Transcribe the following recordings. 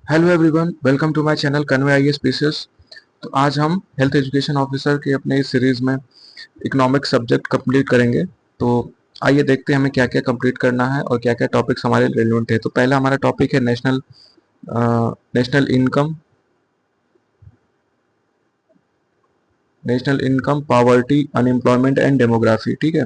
Hello everyone, welcome to my channel Convey IAS PCS. तो आज हम हेल्थ एजुकेशन ऑफिसर के अपने इस सीरीज में इकोनॉमिक सब्जेक्ट कंप्लीट करेंगे। तो आइए देखते हैं हमें क्या क्या कंप्लीट करना है और क्या क्या टॉपिक्स हमारे रेलिवेंट है। तो पहला हमारा टॉपिक है national income, poverty, unemployment and demography. ठीक है,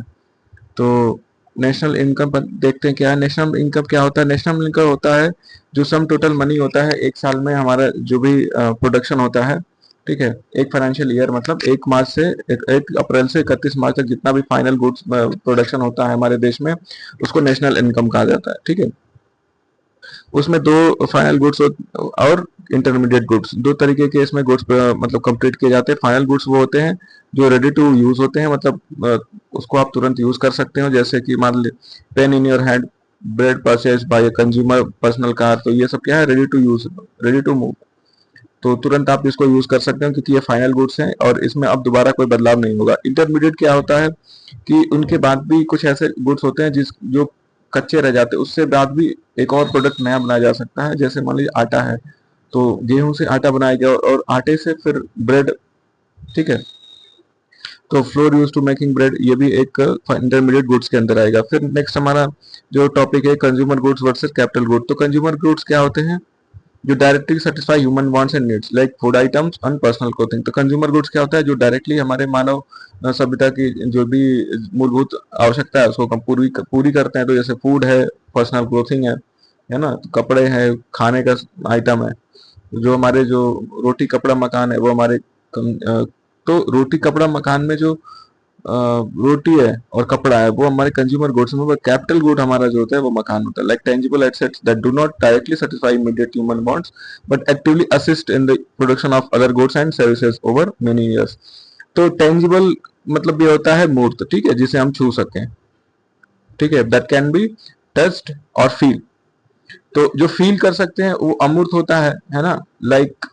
तो नेशनल इनकम पर देखते हैं क्या है। नेशनल इनकम क्या होता है? नेशनल इनकम होता है जो सम टोटल मनी होता है एक साल में हमारा जो भी प्रोडक्शन होता है। ठीक है, एक फाइनेंशियल ईयर मतलब 1 अप्रैल से 31 मार्च तक जितना भी फाइनल गुड्स प्रोडक्शन होता है हमारे देश में, उसको नेशनल इनकम कहा जाता है। ठीक है, उसमें दो फाइनल गुड्स और इंटरमीडिएट गुड्स, दो तरीके के इसमें गुड्स मतलब कंप्लीट किए जाते हैं। फाइनल गुड्स वो होते हैं जो रेडी टू यूज होते हैं, मतलब उसको आप तुरंत यूज कर सकते हो, जैसे कि मान ली pen in your hand, bread purchase by consumer, personal car. तो ये सब क्या है? Ready to use, ready to move. तो तुरंत आप इसको यूज कर सकते हो क्योंकि ये फाइनल गुड्स हैं और इसमें अब दोबारा कोई बदलाव नहीं होगा। इंटरमीडिएट क्या होता है कि उनके बाद भी कुछ ऐसे गुड्स होते हैं जिस जो कच्चे रह जाते हैं, उससे बाद भी एक और प्रोडक्ट नया बनाया जा सकता है। जैसे मान लीजिए आटा है, तो गेहूं से आटा बनाया गया और आटे से फिर ब्रेड। ठीक है, तो flour use to making bread, ये भी एक इंटरमीडिएट गुड्स के अंदर आएगा। फिर नेक्स्ट हमारा जो टॉपिक है consumer goods versus capital good. तो कंज्यूमर गुड्स क्या होते हैं? जो directly satisfy human wants and needs like food items and personal clothing. तो कंज्यूमर गुड्स क्या होता है? जो डायरेक्टली हमारे मानव सभ्यता की जो भी मूलभूत आवश्यकता है उसको हम पूरी पूरी करते हैं। तो जैसे फूड है, पर्सनल क्लोथिंग है ना, तो कपड़े हैं, खाने का आइटम है। जो हमारे जो रोटी कपड़ा मकान है वो हमारे तो रोटी कपड़ा मकान में जो रोटी है और कपड़ा है वो हमारे कंज्यूमर गुड्स में। कैपिटल गुड हमारा जो होता है वो मकान होता है, like tangible assets that do not directly satisfy immediate human wants but actively assist in the production of other goods and services over many years. तो टेंजिबल मतलब ये होता है मूर्त, ठीक है, जिसे हम छू सकें। ठीक है, दैट कैन बी टच्ड और फील। तो जो फील कर सकते हैं वो अमूर्त होता है ना। लाइक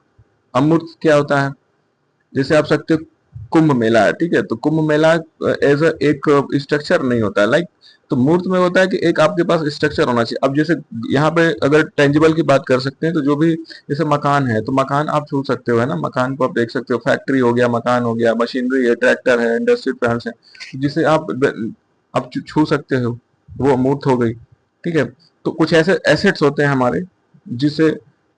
अमूर्त क्या होता है? जैसे आप सकते हो कुंभ मेला है, ठीक है, तो कुंभ मेला एज एक स्ट्रक्चर नहीं होता है। लाइक तो मूर्त में होता है कि एक आपके पास स्ट्रक्चर होना चाहिए। अब जैसे यहाँ पे अगर टेंजिबल की बात कर सकते हैं तो जो भी जैसे मकान है तो मकान आप छू सकते हो, है ना, मकान को आप देख सकते हो। फैक्ट्री हो गया, मकान हो गया, मशीनरी है, ट्रैक्टर है, इंडस्ट्रियल प्लांट्स है, जिसे आप छू सकते हो, वो अमूर्त हो गई। ठीक है, तो कुछ ऐसे एसेट्स होते हैं हमारे जिसे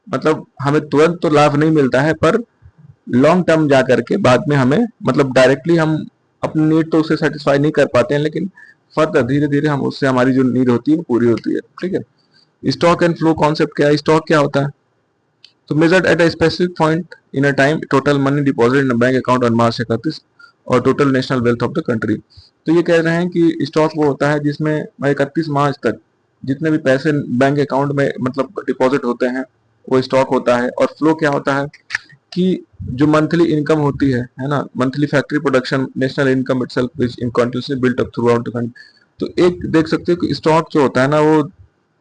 मतलब हमें तुरंत तो लाभ नहीं मिलता है, पर लॉन्ग टर्म जा करके बाद में हमें मतलब डायरेक्टली हम अपनी नीड तो उससे सेटिस्फाई नहीं कर पाते हैं, लेकिन फर्दर धीरे धीरे हम उससे हमारी जो नीड होती है वो पूरी होती है। ठीक है, स्टॉक एंड फ्लो कॉन्सेप्ट क्या है? स्टॉक क्या होता है? तो measured at a specific point in a time, total money deposit in bank account on March 31 और total national wealth of the country. तो ये कह रहे हैं कि स्टॉक वो होता है जिसमें 31 मार्च तक जितने भी पैसे बैंक अकाउंट में मतलब डिपॉजिट होते हैं वो स्टॉक होता है। और फ्लो क्या होता है कि जो मंथली इनकम होती है ना, monthly factory production, national income itself which in continuously built up through out the country. तो एक देख सकते हो कि स्टॉक जो होता है ना वो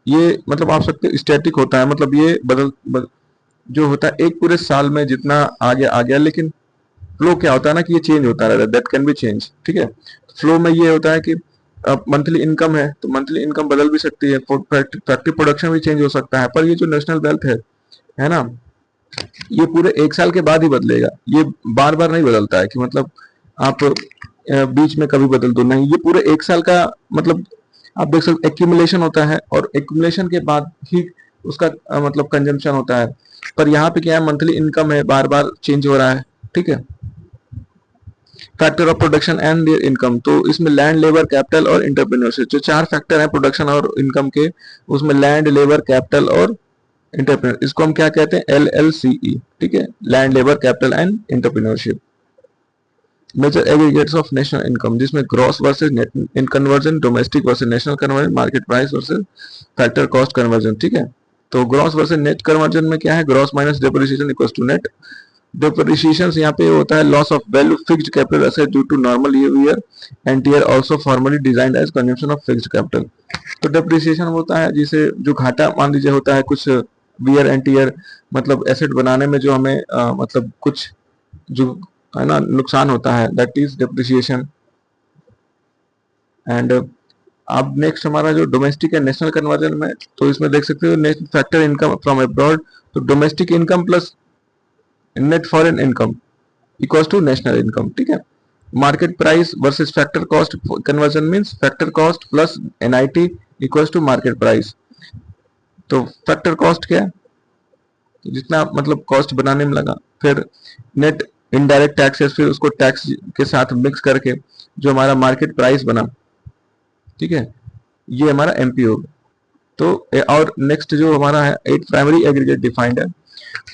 ये मतलब आप सकते हो स्टैटिक होता है, मतलब ये जो होता है एक पूरे साल में जितना आ गया, लेकिन फ्लो क्या होता है ना कि ये चेंज होता रहता है, दैट कैन बी चेंज। ठीक है, फ्लो में ये होता है कि मंथली इनकम है तो मंथली इनकम बदल भी सकती है, फैक्ट्री प्रोडक्शन भी चेंज हो सकता है, पर ये जो नेशनल वेल्थ है ना, ये पूरे एक साल के बाद ही बदलेगा। ये बार बार नहीं बदलता है कि मतलब आप बीच में कभी बदल दो, नहीं, ये पूरे एक साल का मतलब आप देख सकते एक्यूमुलेशन होता है और एक्यूमुलेशन के बाद ही उसका मतलब कंजम्पशन होता है। पर यहाँ पे क्या है, मंथली इनकम है, बार बार चेंज हो रहा है। ठीक है, factor of production and their income, तो इसमें लैंड, लेबर, कैपिटल और इंटरप्रेन्योरशिप, जो चार फैक्टर हैं प्रोडक्शन और इनकम के, उसमें लैंड, लेबर, कैपिटल और इंटरप्रेन्योर, इसको हम क्या कहते हैं? LLCE। ठीक है, land, labour, capital and entrepreneurship. Major aggregates of national income, जिसमें gross versus net in conversion, domestic versus national conversion, market price versus factor cost conversion. ठीक है, तो ग्रॉस वर्सेज नेट कन्वर्जन में क्या है? Gross minus depreciation equals to net. Depreciation यहाँ पे होता है loss of value fixed capital asset due to normal wear and tear also formally designed as consumption of fixed capital. तो depreciation होता है जिसे जो घाटा मान लीजिए होता है कुछ वियर एंड टीयर, मतलब एसेट बनाने में जो हमें मतलब कुछ जो है ना नुकसान होता है, दैट इज डेप्रिसिएशन। एंड अब नेक्स्ट हमारा जो डोमेस्टिक एंड नेशनल कन्वर्जन में, तो इसमें देख सकते हो national factor income from abroad, तो domestic income plus net foreign income equals to national income, ठीक है। Market price versus factor cost conversion means factor cost plus NIT equals to market price. तो फैक्टर कॉस्ट क्या है, जितना मतलब cost बनाने में लगा, फिर नेट इनडायरेक्ट टैक्सेस, फिर उसको टैक्स के साथ मिक्स करके जो हमारा मार्केट प्राइस बना, ठीक है, ये हमारा एमपी होगा। तो और नेक्स्ट जो हमारा है 8 प्राइमरी एग्रीगेट डिफाइंड है,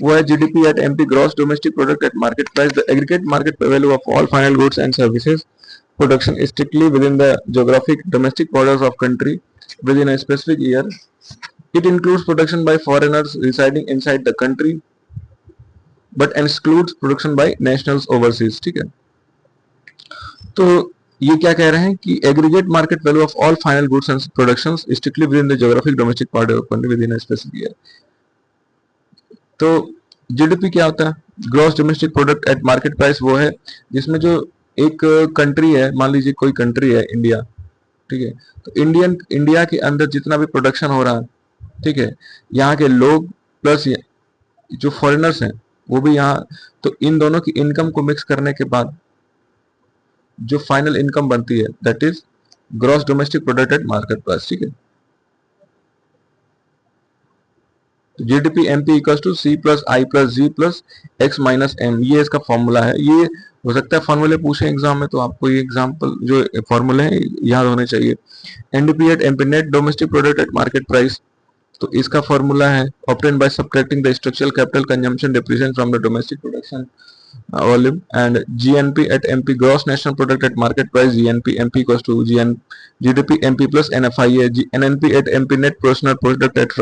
वो है GDP at MP gross domestic product at market price, the aggregate market value of all final goods and services production is strictly within the geographic domestic borders of country within a specific year. It includes production by foreigners residing inside the country but excludes production by nationals overseas, ठीक है। तो ये क्या कह रहे हैं कि aggregate market value of all final goods and productions strictly with in the geographic domestic part of country with in a specific year. तो जीडीपी क्या होता है, gross domestic product at market price, वो है जिसमें जो एक कंट्री है, मान लीजिए कोई कंट्री है इंडिया, ठीक है, तो इंडिया के अंदर जितना भी प्रोडक्शन हो रहा है, ठीक है, यहाँ के लोग प्लस जो फॉरेनर्स हैं वो भी यहाँ, तो इन दोनों की इनकम को मिक्स करने के बाद जो फाइनल इनकम बनती है that is gross domestic product at market price, ठीक है। GDP MP equals to C plus I plus G plus X minus M, ये इसका फॉर्मूला है। ये हो सकता है फॉर्मूले पूछे एग्जाम में, तो आपको ये एग्जाम्पल जो फॉर्मूले हैं याद होने चाहिए। NDP at MP net domestic product at market price, तो इसका फॉर्मूला है obtain by subtracting the structural capital consumption depreciation from the domestic production volume, and GNP at MP gross national product at market price, GNP MP equals to GDP MP plus NFIA, NNP at MP net personal product at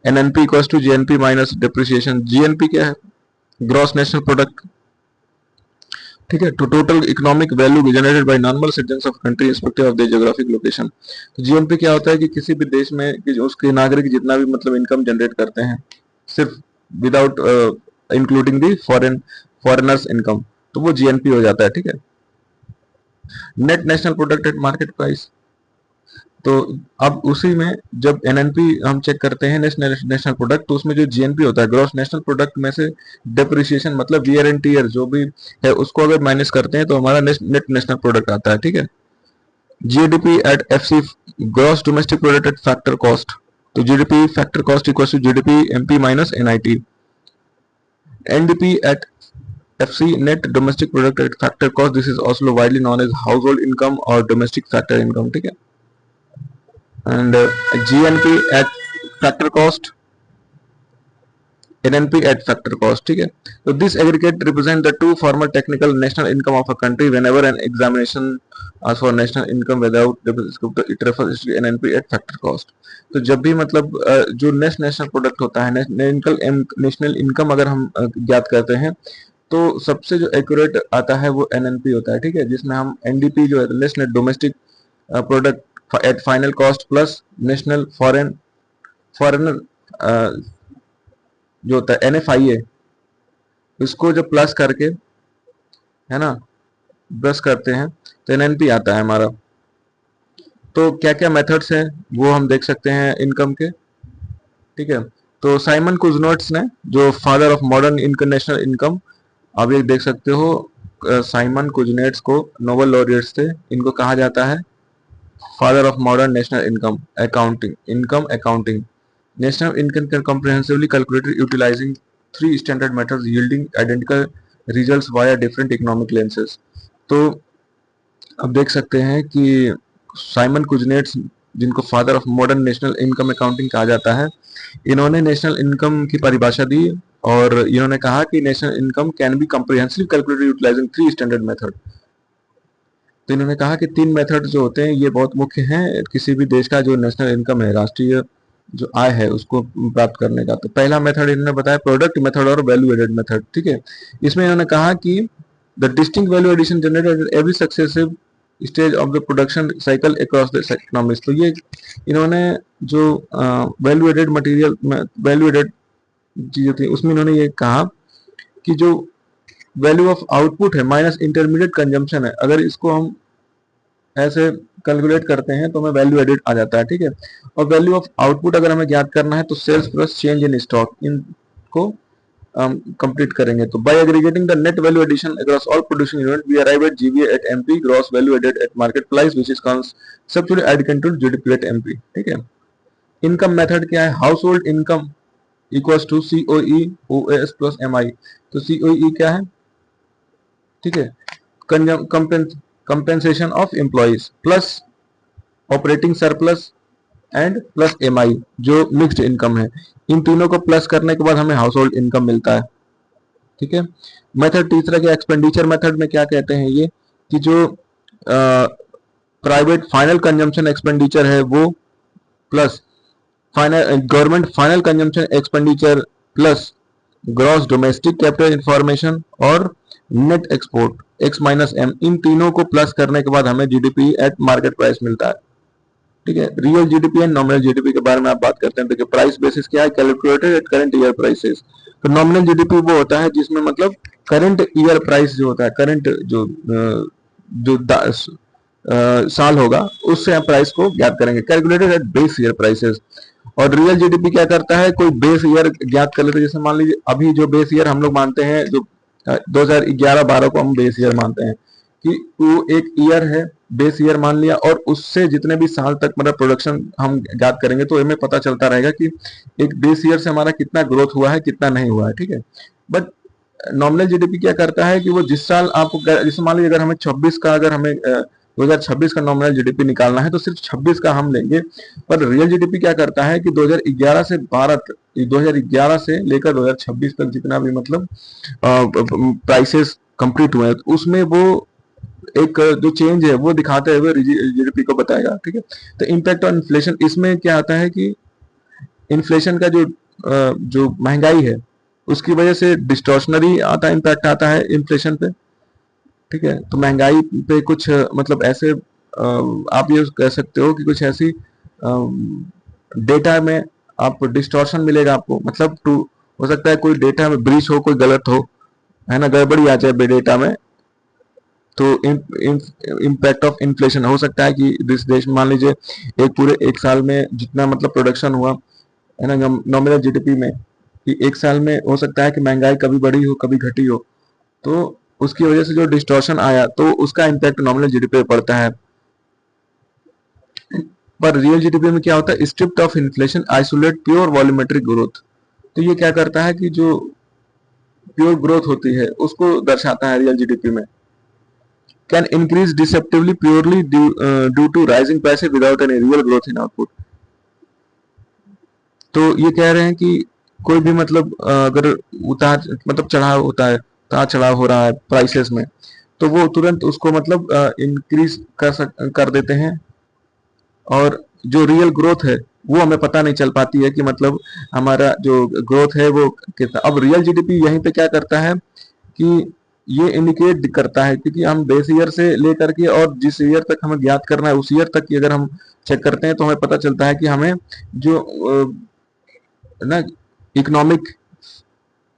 NNP equals to GNP minus depreciation. GNP क्या है, gross national product, ठीक है, to total economic value generated by normal citizens of country respective of the geographic location. तो GNP क्या होता है कि किसी भी देश में कि उसके नागरिक जितना भी मतलब इनकम जनरेट करते हैं सिर्फ without including the foreigners income, तो वो जीएनपी हो जाता है, ठीक है। Net national product at market price, तो अब उसी में जब एनएनपी हम चेक करते हैं नेशनल प्रोडक्ट, तो उसमें जो जीएनपी होता है ग्रॉस नेशनल प्रोडक्ट में से डेप्रिसिएशन मतलब वियर एंड टियर जो भी है उसको अगर माइनस करते हैं तो हमारा नेट नेशनल प्रोडक्ट आता है, ठीक है। GDP at FC gross domestic product at factor cost, तो GDP factor cost equals to GDP MP minus NIT. NDP at FC net domestic product at factor cost, this is also widely known as household income और domestic factor income, ठीक है। And GNP at factor cost, NNP at factor cost, ठीक है। तो this aggregate represent the two formal technical national income of a country whenever an examination asks for national income without it refers to NNP at factor cost। तो जब भी मतलब जो national product होता है, नेशनल इनकम अगर हम ज्ञात करते हैं तो सबसे जो एक्यूरेट आता है वो एनएनपी होता है, ठीक है, जिसमें हम एनडीपी जो है national domestic product eight final cost plus national foreigner जो होता है एनएफआईए, इसको जब प्लस करके है ना प्लस करते हैं तो एनएनपी आता है हमारा। तो क्या क्या मेथड्स हैं वो हम देख सकते हैं इनकम के, ठीक है। तो साइमन कुजनेट्स ने, जो father of modern international income, आप ये देख सकते हो साइमन कुजनेट्स को नोबेल लॉरिएट्स थे, इनको कहा जाता है father of modern national income accounting. National income can comprehensively calculated utilizing 3 standard methods yielding identical results via different economic lenses। तो अब देख सकते हैं कि साइमन कुजनेट्स, जिनको father of modern national income accounting कहा जाता है, इन्होंने नेशनल इनकम की परिभाषा दी और इन्होंने कहा कि national income can be comprehensively calculated utilising 3 standard method. तो इन्होंने कहा कि 3 मेथड जो होते हैं ये बहुत मुख्य हैं किसी भी देश का जो नेशनल इनकम है, राष्ट्रीय जो आय है उसको प्राप्त करने का। तो पहला मेथड इन्होंने बताया प्रोडक्ट मेथड और वैल्यू एडेड मेथड, ठीक है। इसमें इन्होंने कहा कि the distinct value addition generated every successive stage of the production cycle across the economics. तो ये इन्होंने जो value added material value added चीजें थी उसमें इन्होंने ये कहा कि जो वैल्यू ऑफ आउटपुट है माइनस इंटरमीडिएट कंजम्पशन है, अगर इसको हम ऐसे कैलकुलेट करते हैं तो हमें वैल्यू एडेड आ जाता है, ठीक है। और वैल्यू ऑफ आउटपुट अगर हमें ज्ञात करना है तो sales plus change in stock, इनको कंप्लीट करेंगे। तो by aggregating the net value addition across all producing unit we arrive at GVA at MP gross value added at market price which is conceptually added to GDP at MP, ठीक है। Income method क्या है? Household income equals to COE OS plus MI. तो COE क्या है? ठीक है, compensation of employees plus operating surplus and plus MI जो मिक्स्ड इनकम है। इन तीनों को प्लस करने के बाद हमें हाउस होल्ड इनकम मिलता है, ठीक है। मेथड तीसरा के एक्सपेंडिचर मेथड में क्या कहते हैं ये कि जो प्राइवेट फाइनल कंजम्पशन एक्सपेंडिचर है वो plus final government final consumption expenditure plus gross domestic capital information और net export X minus M, इन तीनों को प्लस करने के बाद हमें जीडीपी एट मार्केट प्राइस मिलता है, ठीक है। Real GDP and nominal GDP के बारे में आप बात करते हैं तो प्राइस बेसिस क्या है? Calculated at current year prices. तो नॉमिनल जीडीपी वो होता है जिसमें मतलब करंट ईयर प्राइस जो होता है, करंट जो साल होगा उससे आप प्राइस को ज्ञात करेंगे, calculated at base year prices. और रियल जीडीपी क्या करता है? कोई बेस ईयर ज्ञात कर लेते हैं, जैसे मान लीजिए अभी जो बेस ईयर हम लोग मानते हैं जो 2011-12 को हम बेस ईयर मानते हैं कि वो एक ईयर है, बेस ईयर मान लिया, और उससे जितने भी साल तक मतलब प्रोडक्शन हम ज्ञात करेंगे तो हमें पता चलता रहेगा कि एक बेस ईयर से हमारा कितना ग्रोथ हुआ है कितना नहीं हुआ है, ठीक है। बट नॉमिनल जीडीपी क्या करता है कि वो जिस साल आपको, जैसे मान लीजिए अगर हमें 26 का, अगर हमें 2026 का नॉमिनल जीडीपी निकालना है तो सिर्फ 26 का हम लेंगे। पर रियल जीडीपी क्या करता है कि 2011 से 2011 से लेकर 2026 तक जितना भी मतलब प्राइसेस कंप्लीट हुए हैं तो उसमें वो एक जो चेंज है वो दिखाते हुए जीडीपी को बताएगा, ठीक है। तो इम्पैक्ट ऑन इन्फ्लेशन, इसमें क्या आता है कि इन्फ्लेशन का जो महंगाई है उसकी वजह से डिस्टॉर्शनरी आता है, इम्पैक्ट आता है इन्फ्लेशन पे, ठीक है। तो महंगाई पे कुछ मतलब ऐसे आप ये कह सकते हो कि कुछ ऐसी डेटा में आप डिस्टॉर्शन मिलेगा आपको, मतलब टू हो सकता है कोई डेटा में ब्रीच हो, कोई गलत हो, है ना, गड़बड़ी आ जाए डेटा में, तो इम्पैक्ट ऑफ इन्फ्लेशन हो सकता है कि जिस देश में मान लीजिए एक पूरे एक साल में जितना मतलब प्रोडक्शन हुआ है ना नॉमिनल जीडीपी में, कि एक साल में हो सकता है कि महंगाई कभी बढ़ी हो कभी घटी हो, तो उसकी वजह से जो डिस्टॉर्शन आया तो उसका इम्पैक्ट नॉमिनल जीडीपी पे पड़ता है। पर रियल जीडीपी में क्या होता है? Stripped of inflation isolate pure volumetric growth. तो ये क्या करता है कि जो प्योर ग्रोथ होती है उसको दर्शाता है रियल जीडीपी में। Can increase deceptively purely due to rising prices without any real growth in output. तो ये कह रहे हैं कि कोई भी मतलब अगर उतार मतलब चढ़ाव होता है, उतार चढ़ाव हो रहा है प्राइसेस में, तो वो तुरंत उसको मतलब इंक्रीज कर देते हैं, और जो रियल ग्रोथ है वो हमें पता नहीं चल पाती है कि मतलब हमारा जो ग्रोथ है वो कितना। अब रियल जीडीपी यहीं पे क्या करता है कि ये इंडिकेट करता है, क्योंकि हम बेस ईयर से लेकर के और जिस ईयर तक हमें ज्ञात करना है उस ईयर तक की अगर हम चेक करते हैं तो हमें पता चलता है कि हमें जो ना इकोनॉमिक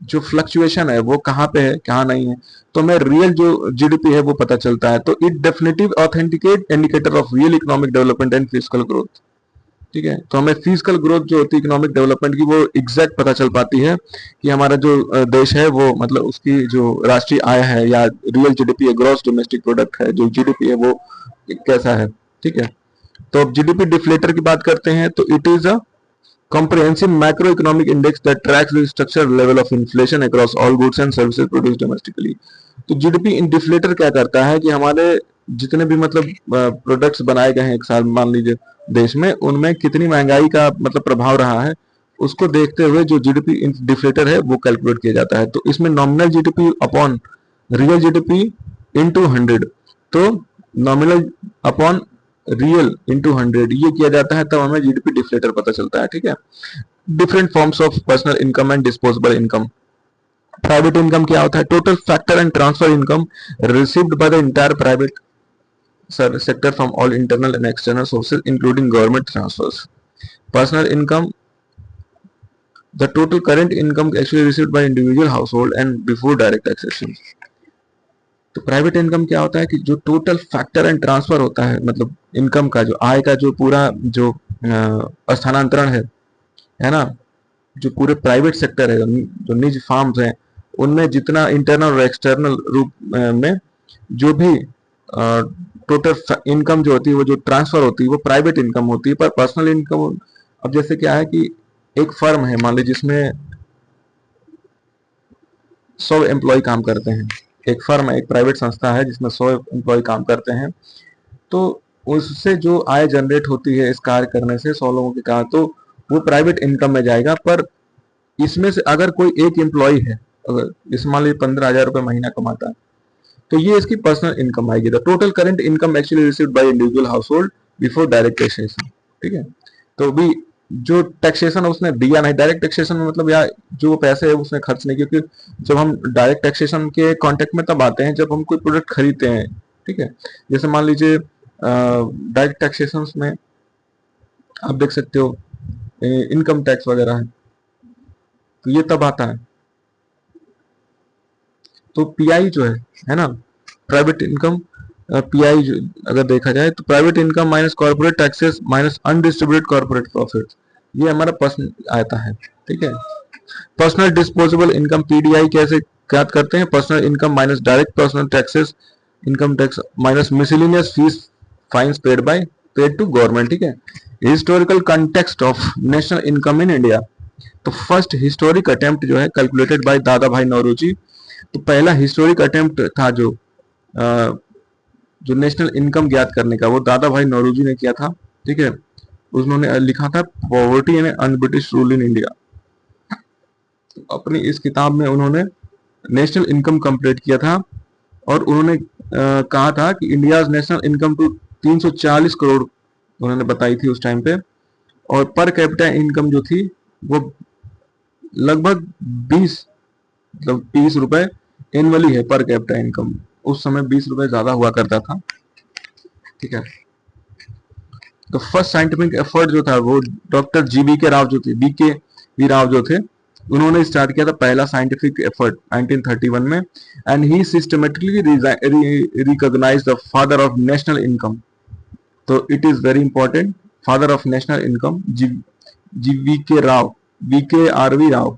जो फ्लक्चुएशन है वो कहाँ पे है कहाँ नहीं है, तो हमें रियल जो जीडीपी है वो पता चलता है। तो it definitive authenticate indicator of real economic development and physical growth, ठीक है। तो हमें फिजिकल ग्रोथ जो होती है इकोनॉमिक डेवलपमेंट की वो एग्जैक्ट पता चल पाती है कि हमारा जो देश है वो मतलब उसकी जो राष्ट्रीय आय है या रियल जीडीपी है, ग्रॉस डोमेस्टिक प्रोडक्ट है, जो जीडीपी है वो कैसा है, ठीक है। तो अब जीडीपी डिफ्लेटर की बात करते हैं तो it is a comprehensive macroeconomic index that tracks the structural level of inflation across all goods and services produced domestically। तो जीडीपी इंडिफ्लेटर क्या करता है कि हमारे जितने भी मतलब प्रोडक्ट्स बनाए गए हैं एक साल मान लीजिए देश में, उनमें कितनी महंगाई का मतलब प्रभाव रहा है उसको देखते हुए जो जीडीपी डिफ्लेटर है वो कैलकुलेट किया जाता है। तो इसमें nominal GDP upon real GDP into 100, तो नॉमिनल अपॉन रियल इंटू 100 ये किया जाता है, तब हमें जीडीपी डिफ्लेटर पता चलता है, ठीक है। Different forms of personal income and disposable income. Private income क्या होता है? Total factor and transfer income received by the entire private sector from all internal and external sources including government transfers. Personal income, the total current income actually received by individual household and before direct taxation. तो private income क्या होता है कि जो total factor and transfer होता है, मतलब income का जो आय का जो पूरा जो स्थानांतरण है ना, जो पूरे प्राइवेट सेक्टर है, जो निजी फार्म्स हैं, उनमें जितना इंटरनल और एक्सटर्नल रूप में जो भी टोटल इनकम जो होती है, वो जो ट्रांसफर होती है, वो प्राइवेट इनकम होती है। पर पर्सनल इनकम, अब जैसे क्या है कि एक फर्म है मान लीजिए जिसमें 100 एम्प्लॉय काम करते हैं, एक फर्म है, एक प्राइवेट संस्था है जिसमें 100 एम्प्लॉय काम करते हैं, तो उससे जो आय जनरेट होती है इस कार्य करने से 100 लोगों के कार्य, तो वो प्राइवेट इनकम में जाएगा। पर इसमें से अगर कोई एक एम्प्लॉय है, अगर इस मान लीजिए 15,000 रुपए महीना कमाता है, तो ये इसकी पर्सनल इनकम आएगी। The total current income actually received by individual house hold before direct taxation. ठीक है, तो भी जो टैक्सेशन उसने दिया नहीं, डायरेक्ट टैक्सेशन में मतलब या जो पैसे है उसने खर्च नहीं, क्योंकि जब हम डायरेक्ट टैक्सेशन के कांटेक्ट में तब आते हैं जब हम कोई प्रोडक्ट खरीदते हैं। ठीक है, जैसे मान लीजिए डायरेक्ट टैक्सेशन में आप देख सकते हो इनकम टैक्स वगैरह है, तो ये तब आता है। तो पीआई जो है ना, प्राइवेट इनकम, पीआई अगर देखा जाए तो private income minus corporate taxes minus undistributed corporate profit, ये हमारा पर्सनल आता है। ठीक है, पर्सनल डिस्पोजेबल इनकम पीडीआई कैसे ज्ञात करते हैं? Personal income minus direct personal taxes, income tax minus miscellaneous fees fines paid to government. ठीक है, historical context of national income in India. तो फर्स्ट हिस्टोरिक अटेम्प्ट जो है कैलकुलेटेड बाय दादा भाई नौरोजी, तो पहला हिस्टोरिक अटेम्प्ट था जो नेशनल इनकम ज्ञात करने का, वो दादा भाई नौरोजी ने किया था। ठीक है, उन्होंने लिखा था poverty and un British rule in India. अपनी इस किताब में उन्होंने नेशनल इनकम कंप्लीट किया था, और उन्होंने कहा था कि India's national income to 340 crore उन्होंने बताई थी उस टाइम पे, और पर कैपिटा इनकम जो थी वो लगभग 20 रुपए एनुअली है पर कैपिटा इनकम। उस समय 20 रुपए ज्यादा हुआ करता था। ठीक है, तो फर्स्ट साइंटिफिक एफर्ट जो था वो डॉक्टर जीबी के राव जो थे, बीके वी राव जो थे, उन्होंने स्टार्ट किया था पहला साइंटिफिक एफर्ट 1931 में, and he systematically recognised the father of national income. तो it is very important, father of national income GV K Rao, VK RV Rao.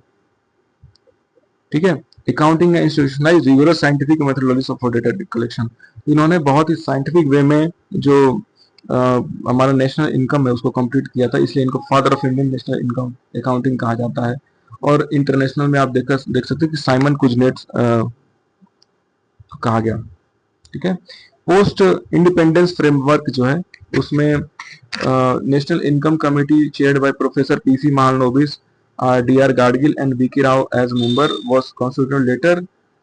ठीक है, accounting institutionalise rigorous scientific methodologies of data collection. इन्होंने बहुत ही scientific way में जो हमारा national income है उसको कंप्लीट किया था, इसलिए इनको father of Indian national income accounting कहा जाता है। और इंटरनेशनल में आप देख सकते हैं कि साइमन कुजनेट्स कहा गया। ठीक है, पोस्ट इंडिपेंडेंस फ्रेमवर्क जो है उसमें national income committee chaired by professor PC Mahalanobis, D.R. Gadgil and B.K. Rao as member was constituted later.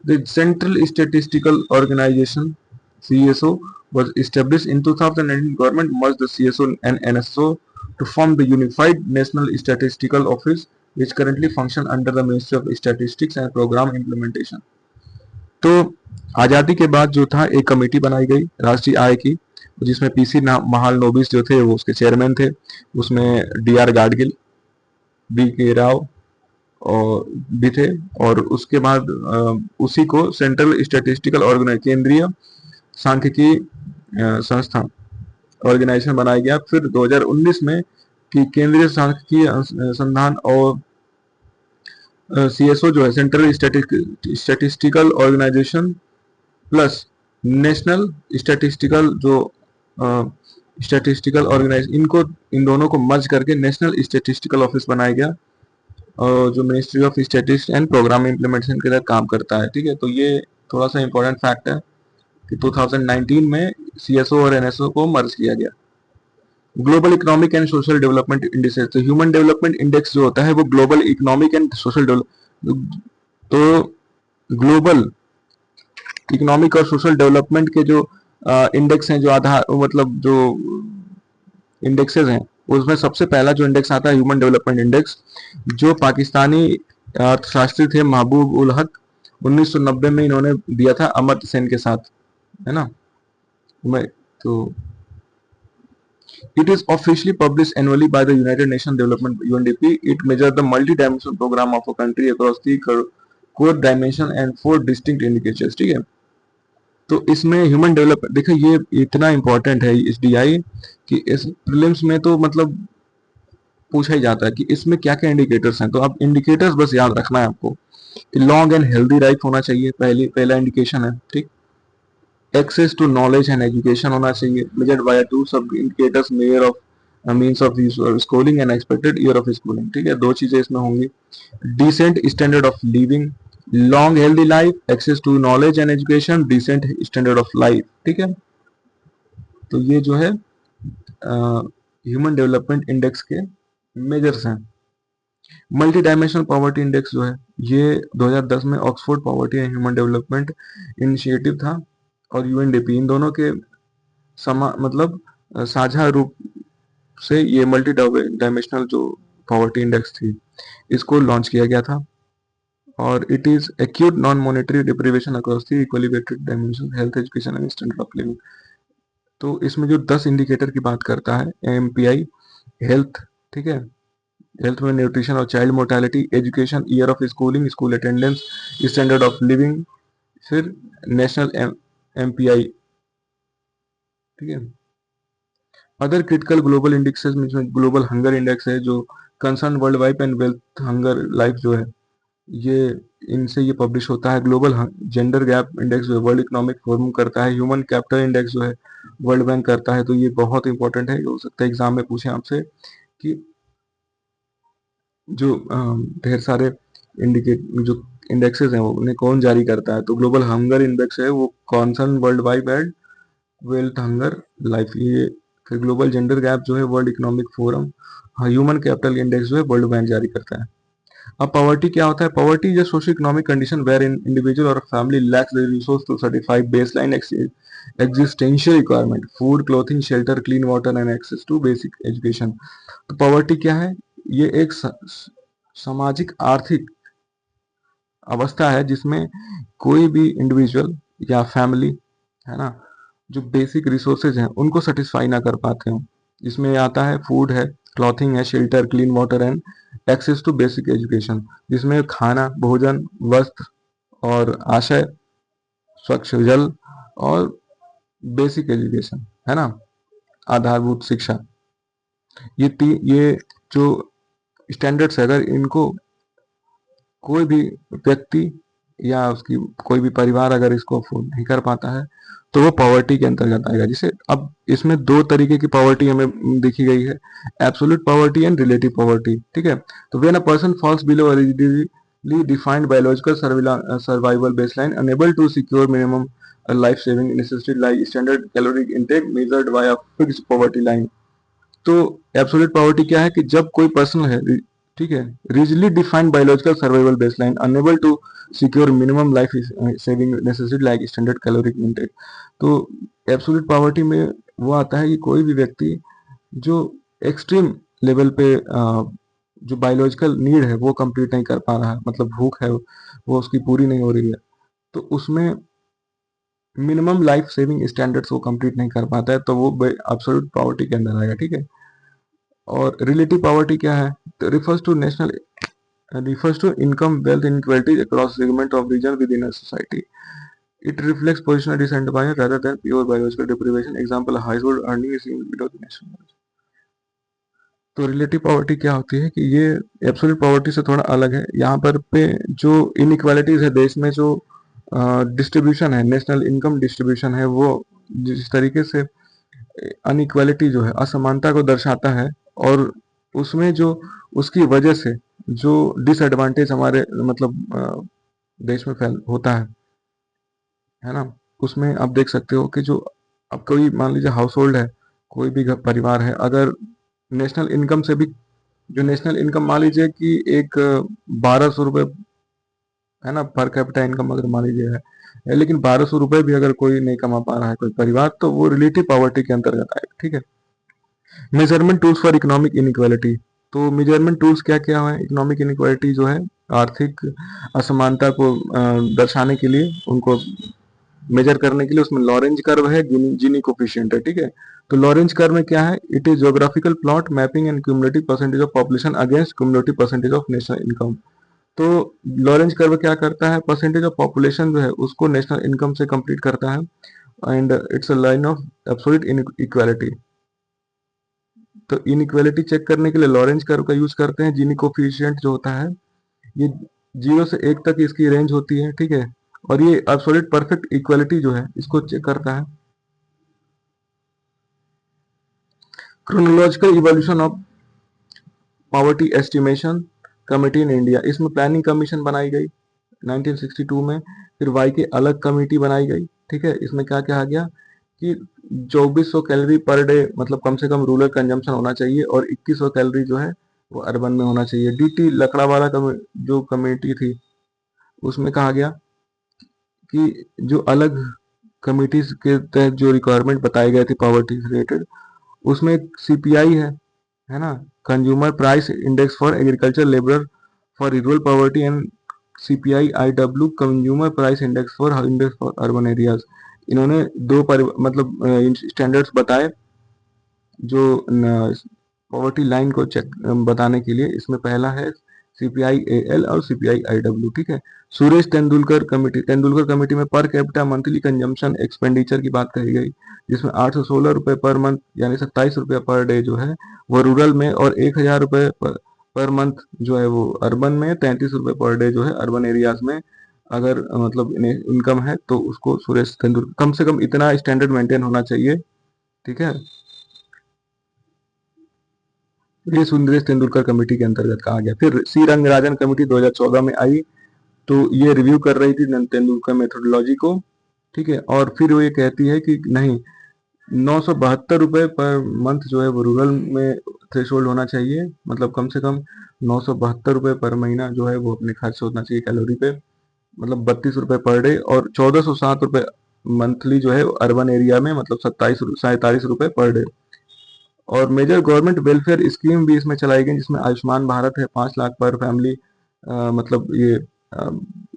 The Central Statistical Organization (CSO) was established in 2019. Government merged the CSO and NSO to form the Unified National Statistical Office, which currently function under the Ministry of Statistics and Program Implementation. तो आज़ादी के बाद जो था एक committee बनाई गई राष्ट्रीय आय की, जिसमें पीसी महालनोबिस जो थे वो उसके चेयरमैन थे, उसमें D.R. गाडगिल, बी के राव और भी थे, और उसके बाद उसी को सेंट्रल स्टैटिस्टिकल ऑर्गेनाइजेशन, केंद्रीय सांख्यिकी संस्था ऑर्गेनाइजेशन बनाया गया। फिर 2019 में कि केंद्रीय सांख्यिकी अनुसंधान और सीएसओ जो है central statistical organisation plus national statistical जो स्टैटिस्टिकल ऑर्गेनाइजेशन, इनको इन दोनों को मर्ज करके नेशनल स्टैटिस्टिकल ऑफिस बनाया गया, और जो ministry of statistics and programme implementation के तहत काम करता है। ठीक है, तो ये थोड़ा सा इंपॉर्टेंट फैक्ट है कि 2019 में सीएसओ और एनएसओ को मर्ज किया गया। Global economic and social development index, तो ह्यूमन डेवलपमेंट इंडेक्स जो होता है वो ग्लोबल इकोनॉमिक एंड सोशल तो ग्लोबल इकोनॉमिक और सोशल डेवलपमेंट के जो इंडेक्स हैं, जो आधार मतलब जो इंडेक्सेस हैं, उसमें सबसे पहला जो इंडेक्स आता है ह्यूमन डेवलपमेंट इंडेक्स, जो पाकिस्तानी अर्थशास्त्री थे महबूब उल हक, 1990 में इन्होंने दिया था अमर्त्य सेन के साथ, है ना। तो it is officially published annually by the United Nations Development UNDP. It measures the multi-dimensional program of a country across the core dimension and 4 distinct indicators. ठीक है, तो इसमें ह्यूमन डेवलपमेंट देखो, ये इतना इंपॉर्टेंट है इस डीआई कि इस प्रीलिम्स में तो मतलब पूछा ही जाता है कि इसमें क्या क्या इंडिकेटर्स हैं। तो अब इंडिकेटर्स बस याद रखना है आपको कि लॉन्ग एंड हेल्दी लाइफ होना चाहिए, पहला इंडिकेशन है, ठीक। Access to knowledge and education होना चाहिए, measured by two sub indicators, measure of means of schooling and expected year of schooling, ठीक है, दो चीजें इसमें होंगी। Decent standard of living, long healthy life, access to knowledge and education, decent standard of life, ठीक है। तो ये जो है ह्यूमन डेवलपमेंट इंडेक्स के मेजर्स हैं। मल्टी डायमेंशनल पॉवर्टी इंडेक्स जो है ये 2010 में Oxford poverty and human development initiative था और यूएनडीपी, इन दोनों के मतलब साझा रूप से ये मल्टी डायमेंशनल जो पॉवर्टी इंडेक्स थी इसको लॉन्च किया गया था। और it is acute non monetary deprivation across the equally weighted dimension, health, education and standard of living. तो इसमें जो 10 इंडिकेटर की बात करता है, एमपीआई हेल्थ, ठीक है, हेल्थ में न्यूट्रिशन और child mortality, education, year of schooling, school attendance, standard of living, फिर नेशनल एमपीआई, ठीक है। अदर क्रिटिकल ग्लोबल इंडेक्सेस में ग्लोबल हंगर इंडेक्स है जो concern world wide and wealth hunger life जो है ये इनसे ये पब्लिश होता है। ग्लोबल जेंडर गैप इंडेक्स जो है वर्ल्ड इकोनॉमिक फोरम करता है। ह्यूमन कैपिटल इंडेक्स जो है वर्ल्ड बैंक करता है। तो ये बहुत इंपॉर्टेंट है, हो सकता है एग्जाम में पूछे आपसे कि जो ढेर सारे जो इंडेक्सेस हैं वो उन्हें कौन जारी करता है। तो ग्लोबल हंगर इंडेक्स है वो concern world wide and wealth hunger life ये। फिर ग्लोबल जेंडर गैप जो है world economic forum, human capital index जो है वर्ल्ड बैंक जारी करता है। अब पॉवर्टी क्या होता है? Poverty is a socio economic condition where in individual और family lacks the resource to certify baseline existential requirement, food, clothing, shelter, clean water and access to basic education. तो poverty क्या है? ये एक सामाजिक आर्थिक अवस्था है जिसमें कोई भी इंडिविजुअल या फैमिली, है ना, जो बेसिक रिसोर्सेज हैं उनको सेटिस्फाई ना कर पाते हो। इसमें आता है फूड है, क्लॉथिंग है, shelter, clean water and access to basic education, जिसमें खाना, भोजन, वस्त्र और आशय, स्वच्छ जल और बेसिक एजुकेशन, है ना, आधारभूत शिक्षा। ये जो स्टैंडर्ड्स है, अगर इनको कोई भी व्यक्ति या उसकी कोई भी परिवार अगर इसको अफोर्ड नहीं कर पाता है तो वो पॉवर्टी के अंतर्गत आएगा। जिसे अब इसमें दो तरीके की पॉवर्टी हमें देखी गई है, absolute poverty and relative poverty, ठीक है। तो when a person falls below a rigidly defined biological survival baseline, unable to secure minimum life saving necessity like standard caloric intake measured by a fixed poverty line। तो absolute poverty क्या है कि जब कोई person है, ठीक है, rigidly defined biological survival baseline, unable to secure minimum life saving necessity like standard caloric intake. तो एब्सोल्यूट पॉवर्टी में वो आता है कि कोई भी व्यक्ति जो एक्सट्रीम लेवल पे जो बायोलॉजिकल नीड है वो कंप्लीट नहीं कर पा रहा है, मतलब भूख है वो उसकी पूरी नहीं हो रही है, तो उसमें मिनिमम लाइफ सेविंग स्टैंडर्ड्स वो कंप्लीट नहीं कर पाता है, तो वो एब्सोल्यूट पॉवर्टी के अंदर आएगा, ठीक है। और रिलेटिव पॉवर्टी क्या है? तो refers to income wealth inequality across segment of region within a society. It reflects positional disadvantage rather than pure biological deprivation. Example, household earning is below the national average. तो relative poverty क्या होती है कि ये absolute poverty से थोड़ा अलग है। यहाँ पर पे जो इनइक्वालिटीज है देश में, जो डिस्ट्रीब्यूशन है, नेशनल इनकम डिस्ट्रीब्यूशन है, वो जिस तरीके से अनइक्वालिटी जो है, असमानता को दर्शाता है, और उसमें जो उसकी वजह से जो डिसएडवांटेज हमारे मतलब देश में फैल होता है ना, उसमें आप देख सकते हो कि जो अब कोई मान लीजिए हाउस होल्ड है, कोई भी परिवार है, अगर नेशनल इनकम से भी, जो नेशनल इनकम मान लीजिए कि एक 1200 रुपये है ना, पर कैपिटा इनकम अगर मान लीजिए है, लेकिन 1200 रुपये भी अगर कोई नहीं कमा पा रहा है कोई परिवार, तो वो रिलेटिव पॉवर्टी के अंतर्गत आएगा, ठीक है। Measurement tools for economic inequality. तो मेजरमेंट टूल्स क्या क्या है इकोनॉमिक इनइक्वालिटी जो है, आर्थिक असमानता को दर्शाने के लिए, उनको मेजर करने के लिए, उसमें लॉरेंज कर्व है, जीनी कोफिशिएंट है, ठीक है। तो लॉरेंज कर्व में क्या है? It is geographical plot mapping and cumulative percentage of population against cumulative percentage of national income. तो लॉरेंज कर्व क्या करता है, परसेंटेज ऑफ पॉपुलेशन जो है उसको नेशनल इनकम से कंप्लीट करता है and it's a line of absolute inequality. तो इनइक्वालिटी चेक करने के लिए लॉरेंज कर्व का यूज करते हैं। जीनी कोफिशिएंट जो होता है ये 0 से 1 तक इसकी रेंज होती है, ठीक है, और ये एब्सोल्यूट परफेक्ट इक्वालिटी जो है इसको चेक करता है। Chronological evolution of poverty estimation committee in India, इसमें प्लानिंग कमीशन बनाई गई 1962 में। फिर वाई की अलग कमेटी बनाई गई, ठीक है। इसमें क्या कहा गया कि 2400 कैलोरी पर डे मतलब कम से कम रूरल कंजम्पशन होना चाहिए और 2100 कैलोरी जो है वो अर्बन में होना चाहिए। डीटी लकड़ावाला जो कमेटी थी उसमें कहा गया कि जो अलग कमिटीज के तहत जो रिक्वायरमेंट बताए गए थे पॉवर्टी से रिलेटेड, उसमें सीपीआई है ना, consumer price index for agriculture labour for rural poverty and CPI IW consumer price index for urban areas. इन्होंने दो मतलब स्टैंडर्ड्स बताए जो पॉवर्टी लाइन को चेक बताने के लिए। इसमें पहला है सीपीआई एल और सीपीआई आईडब्ल्यू, ठीक है। सुरेश तेंदुलकर कमेटी में per capita monthly consumption expenditure की बात कही गई, जिसमें 816 रुपए पर मंथ यानी 27 रुपये पर डे जो है वो रूरल में और 1000 रुपये पर मंथ जो है वो अर्बन में, 33 रुपये पर डे जो है अर्बन एरियाज में अगर मतलब इनकम है तो उसको सुरेश तेंदुलकर कम से कम इतना स्टैंडर्ड मेंटेन होना चाहिए, ठीक है। ये सुरेश तेंदुलकर कमेटी के अंतर्गत कहा गया। फिर सी रंगराजन कमेटी 2014 में आई, तो ये रिव्यू कर रही थी तेंदुलकर मेथोडोलॉजी को, ठीक है। और फिर वो ये कहती है कि नहीं, 972 रुपये पर मंथ जो है वो रूरल में थ्रेशोल्ड होना चाहिए, मतलब कम से कम 972 रुपये पर महीना जो है वो अपने खर्च होना चाहिए कैलोरी पे, मतलब 32 रुपये पर डे, और 1407 रुपये मंथली जो है अर्बन एरिया में, मतलब 47 रुपये पर डे। और मेजर गवर्नमेंट वेलफेयर स्कीम भी इसमें चलाई गई, जिसमें आयुष्मान भारत है 5 लाख पर फैमिली, मतलब ये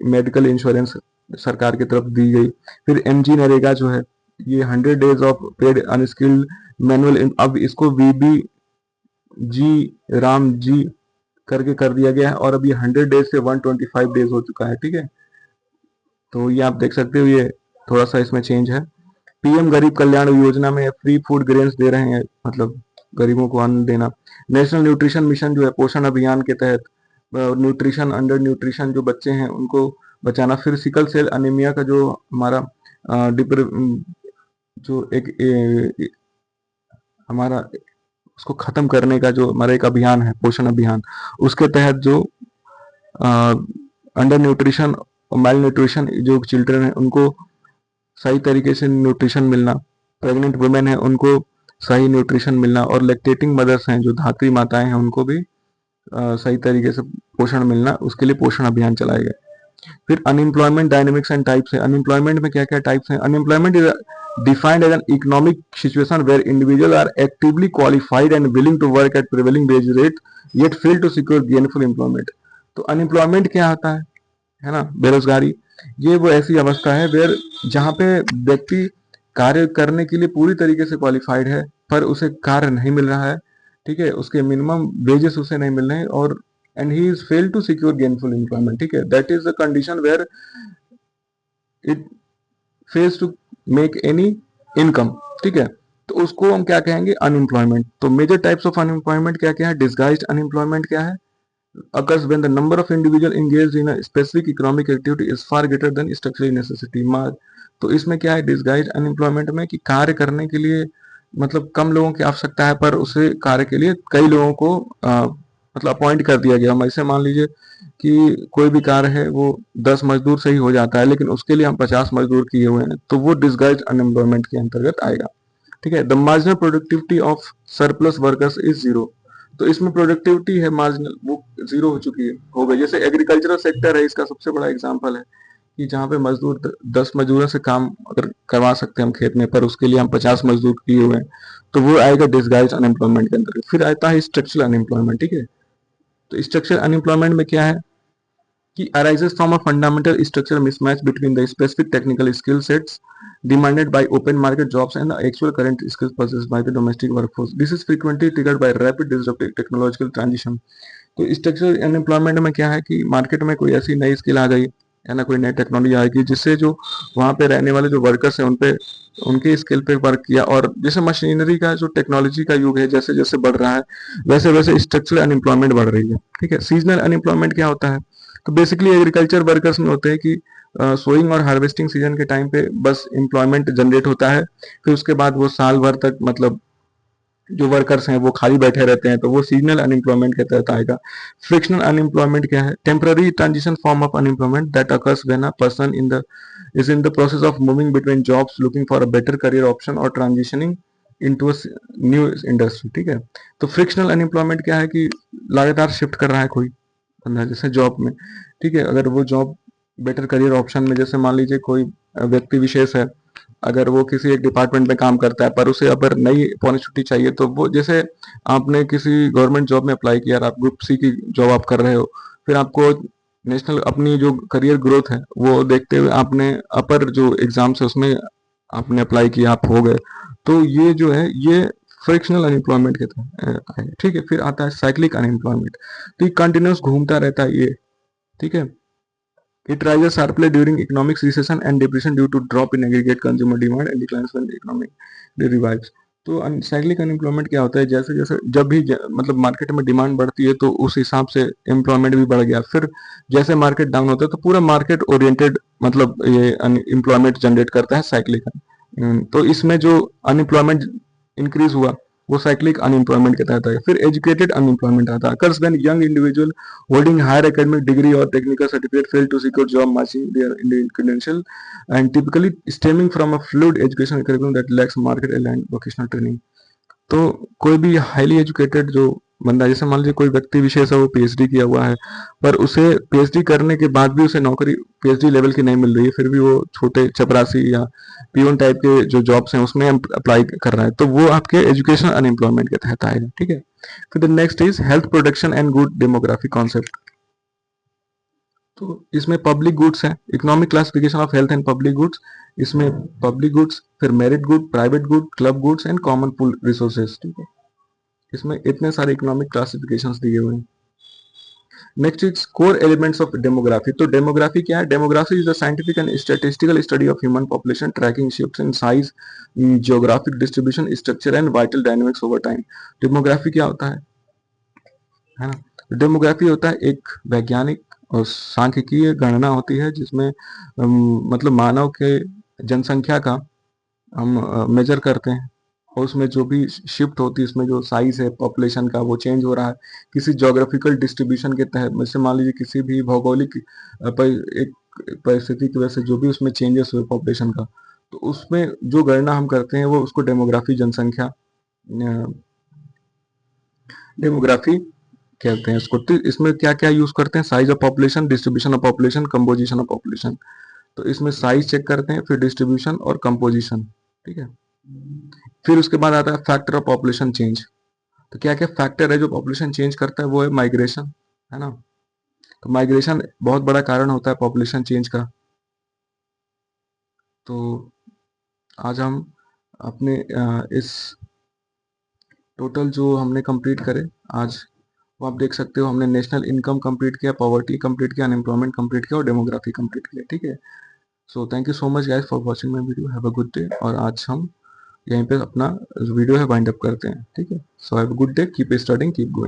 मेडिकल इंश्योरेंस सरकार की तरफ दी गई। फिर एमजी नरेगा जो है ये 100 days of paid unskilled manual, अब इसको वीबी जी राम जी करके कर दिया गया है और अब ये 100 डेज से 125 डेज हो चुका है, ठीक है। तो ये आप देख सकते हो, ये थोड़ा सा इसमें चेंज है। पीएम गरीब कल्याण योजना में फ्री फूड ग्रेन्स दे रहे हैं, मतलब गरीबों को अन्न देना। नेशनल न्यूट्रिशन मिशन जो है पोषण अभियान के तहत न्यूट्रिशन अंडर न्यूट्रिशन जो बच्चे हैं उनको बचाना। फिर सिकल सेल अनीमिया का जो हमारा जो एक हमारा उसको खत्म करने का जो हमारा एक अभियान है पोषण अभियान, उसके तहत जो अंडर न्यूट्रिशन और माइल न्यूट्रिशन जो चिल्ड्रन है उनको सही तरीके से न्यूट्रिशन मिलना, प्रेग्नेंट वुमेन है उनको सही न्यूट्रिशन मिलना, और लैक्टेटिंग मदर्स हैं जो धात्री माताएं हैं उनको भी सही तरीके से पोषण मिलना, उसके लिए पोषण अभियान चलाए गए। फिर अनएम्प्लॉयमेंट डायनेमिक्स एंड टाइप्स है। अनएम्प्लॉयमेंट में क्या क्या टाइप्स हैं? Unemployment is defined as an economic situation where individual are actively qualified and willing to work at prevailing wage rate yet fail to secure gainful employment. तो unemployment क्या होता है ना, बेरोजगारी। ये वो ऐसी अवस्था है वेयर जहाँ पे व्यक्ति कार्य करने के लिए पूरी तरीके से क्वालिफाइड है पर उसे कार्य नहीं मिल रहा है, ठीक है, उसके मिनिमम वेजेस उसे नहीं मिल रहे हैं, और and he is fail to secure gainful employment, ठीक है। That is the condition where it fails to make any income, ठीक है। तो उसको हम क्या कहेंगे? अनएम्प्लॉयमेंट। तो मेजर टाइप्स ऑफ अनएम्प्लॉयमेंट क्या क्या है? डिस्गाइज्ड अनएम्प्लॉयमेंट क्या है? occurs when the number of individual engaged in a specific economic activity is far greater than structural necessity। तो इसमें क्या है डिस्गाइज अनएम्प्लॉयमेंट में कि कार्य करने के लिए मतलब कम लोगों की आवश्यकता है पर उसे कार्य के लिए कई लोगों को मतलब अपॉइंट कर दिया गया। हम ऐसे मान लीजिए कि कोई भी कार्य है वो 10 मजदूर से ही हो जाता है लेकिन उसके लिए हम 50 मजदूर किए हुए हैं, तो वो डिस्गाइज अनएम्प्लॉयमेंट के अंतर्गत आएगा, ठीक है। The marginal productivity of surplus workers is zero. तो इसमें प्रोडक्टिविटी है मार्जिनल वो जीरो हो चुकी है, हो गई। जैसे एग्रीकल्चरल सेक्टर है इसका सबसे बड़ा एग्जांपल है कि जहाँ पे मजदूर 10 मजदूरों से काम अगर करवा सकते हैं हम खेत में पर उसके लिए हम 50 मजदूर किए हुए हैं, तो वो आएगा डिस्गाइज अनएम्प्लॉयमेंट के अंदर। फिर आता है स्ट्रक्चरल अनएम्प्लॉयमेंट, ठीक है। तो स्ट्रक्चरल अनएम्प्लॉयमेंट में क्या है कि arises from a fundamental structural mismatch between the specific technical skill sets demanded by open market jobs and the actual current skills possessed by the domestic workforce. This is frequently triggered by rapid disruptive technological transition. तो structural unemployment में क्या है कि market में कोई ऐसी नई skill आ गई या ना कोई नई टेक्नोलॉजी आएगी जिससे जो वहाँ पे रहने वाले जो वर्कर्स हैं उन पे उनके स्किल पे वर्क किया, और जैसे मशीनरी का जो टेक्नोलॉजी का युग है जैसे जैसे बढ़ रहा है वैसे वैसे स्ट्रक्चरल अनएम्प्लॉयमेंट बढ़ रही है। ठीक है, सीजनल अनएम्प्लॉयमेंट क्या होता है? तो बेसिकली एग्रीकल्चर वर्कर्स में होते हैं कि सोइंग और हार्वेस्टिंग सीजन के टाइम पे बस एम्प्लॉयमेंट जनरेट होता है, फिर उसके बाद वो साल भर तक मतलब जो वर्कर्स हैं वो खाली बैठे रहते हैं, तो वो सीजनल अनएम्प्लॉयमेंट के तहत आएगा। फ्रिक्शनल अनएम्प्लॉयमेंट क्या है? Temporary transition form of unemployment that occurs when a person is in the process of moving between jobs looking for a better career option or transitioning into a new industry। ठीक है, तो frictional unemployment क्या है कि लगातार shift कर रहा है कोई बंदा जैसे जॉब में। ठीक है, अगर वो जॉब बेटर करियर ऑप्शन में, जैसे मान लीजिए कोई व्यक्ति विशेष है, अगर वो किसी एक डिपार्टमेंट में काम करता है पर उसे अगर नई अपॉर्चुनिटी चाहिए, तो वो जैसे आपने किसी गवर्नमेंट जॉब में अप्लाई किया और आप ग्रुप सी की जॉब आप कर रहे हो, फिर आपको नेशनल अपनी जो करियर ग्रोथ है वो देखते हुए आपने अपर जो एग्जाम्स है उसमें आपने अप्लाई किया, आप हो गए, तो ये जो है ये फ्रिक्शनल अनएम्प्लॉयमेंट के तहत है। ठीक है, फिर आता है साइक्लिक अनएम्प्लॉयमेंट, तो ये कंटिन्यूस घूमता रहता है ये। ठीक है, it rises sharply during economic recession and depression due to drop in aggregate consumer demand and declines when the economic revives। तो साइक्लिक अनएम्प्लॉयमेंट क्या होता है? जैसे जैसे जब भी मतलब मार्केट में डिमांड बढ़ती है तो उस हिसाब से एम्प्लॉयमेंट भी बढ़ गया, फिर जैसे मार्केट डाउन होता है तो पूरा मार्केट ओरिएंटेड मतलब ये एम्प्लॉयमेंट जनरेट करता है साइक्लिक। तो इसमें जो अनएम्प्लॉयमेंट इंक्रीज हुआ वो साइक्लिक अनएम्प्लॉयमेंट के तहत है। फिर एजुकेटेड अनएम्प्लॉयमेंट आता है, occurs when young individual holding higher academic degree or technical certificate fail to secure job matching their Indian credential and typically stemming from a fluid education curriculum that lacks market aligned vocational training। तो कोई भी highly educated जो बंदा, जैसे मान लीजिए कोई व्यक्ति विशेष है वो पीएचडी किया हुआ है पर उसे पीएचडी करने के बाद भी उसे नौकरी पीएचडी लेवल की नहीं मिल रही है, फिर भी वो छोटे चपरासी या पीओन टाइप के जो जॉब्स हैं उसमें अप्लाई कर रहा है, तो वो आपके एजुकेशन अनएम्प्लॉयमेंट के तहत आएगा। ठीक है, फिर the next is health protection and good demography concept. तो इसमें पब्लिक गुड्स है, economic classification of health and public goods. इसमें पब्लिक गुड्स, फिर merit good, private good, club goods and common pool resources. ठीक है, इसमें इतने सारे इकोनॉमिक क्लासिफिकेशंस दिए हुए हैं। Next is core elements of demography. तो डेमोग्राफी क्या है? Demography is the scientific and statistical study of human population tracking shifts in size, geographic distribution, structure and vital dynamics over time. Demography क्या होता है ना? डेमोग्राफी होता है एक वैज्ञानिक और सांख्यिकीय गणना होती है जिसमें मतलब मानव के जनसंख्या का हम मेजर करते हैं, और उसमें जो भी शिफ्ट होती है, उसमें जो साइज है पॉपुलेशन का वो चेंज हो रहा है किसी जोग्राफिकल डिस्ट्रीब्यूशन के तहत। जैसे मान लीजिए किसी भी भौगोलिक एक परिस्थिति की वजह से जो भी उसमें चेंजेस हुए पॉपुलेशन का, तो उसमें जो गणना हम करते हैं वो उसको डेमोग्राफी, जनसंख्या डेमोग्राफी कहते हैं उसको। तो इसमें क्या क्या यूज करते हैं? Size of population, distribution of population, composition of population. तो इसमें साइज चेक करते हैं, फिर डिस्ट्रीब्यूशन और कंपोजिशन। ठीक है, फिर उसके बाद आता है फैक्टर ऑफ पॉपुलेशन चेंज। तो क्या क्या फैक्टर है जो पॉपुलेशन चेंज करता है? वो है माइग्रेशन, है ना? तो माइग्रेशन बहुत बड़ा कारण होता है पॉपुलेशन चेंज का। तो आज हम अपने इस टोटल जो हमने कंप्लीट करे आज, वो आप देख सकते हो, हमने नेशनल इनकम कंप्लीट किया, पॉवर्टी कंप्लीट किया, अनएम्प्लॉयमेंट कंप्लीट किया और डेमोग्राफी कंप्लीट किया। ठीक है, so thank you so much guys for watching my video, have a good day. और आज हम यहीं पे अपना वीडियो है वाइंड अप करते हैं। ठीक है, so have a good day, keep studying, keep going.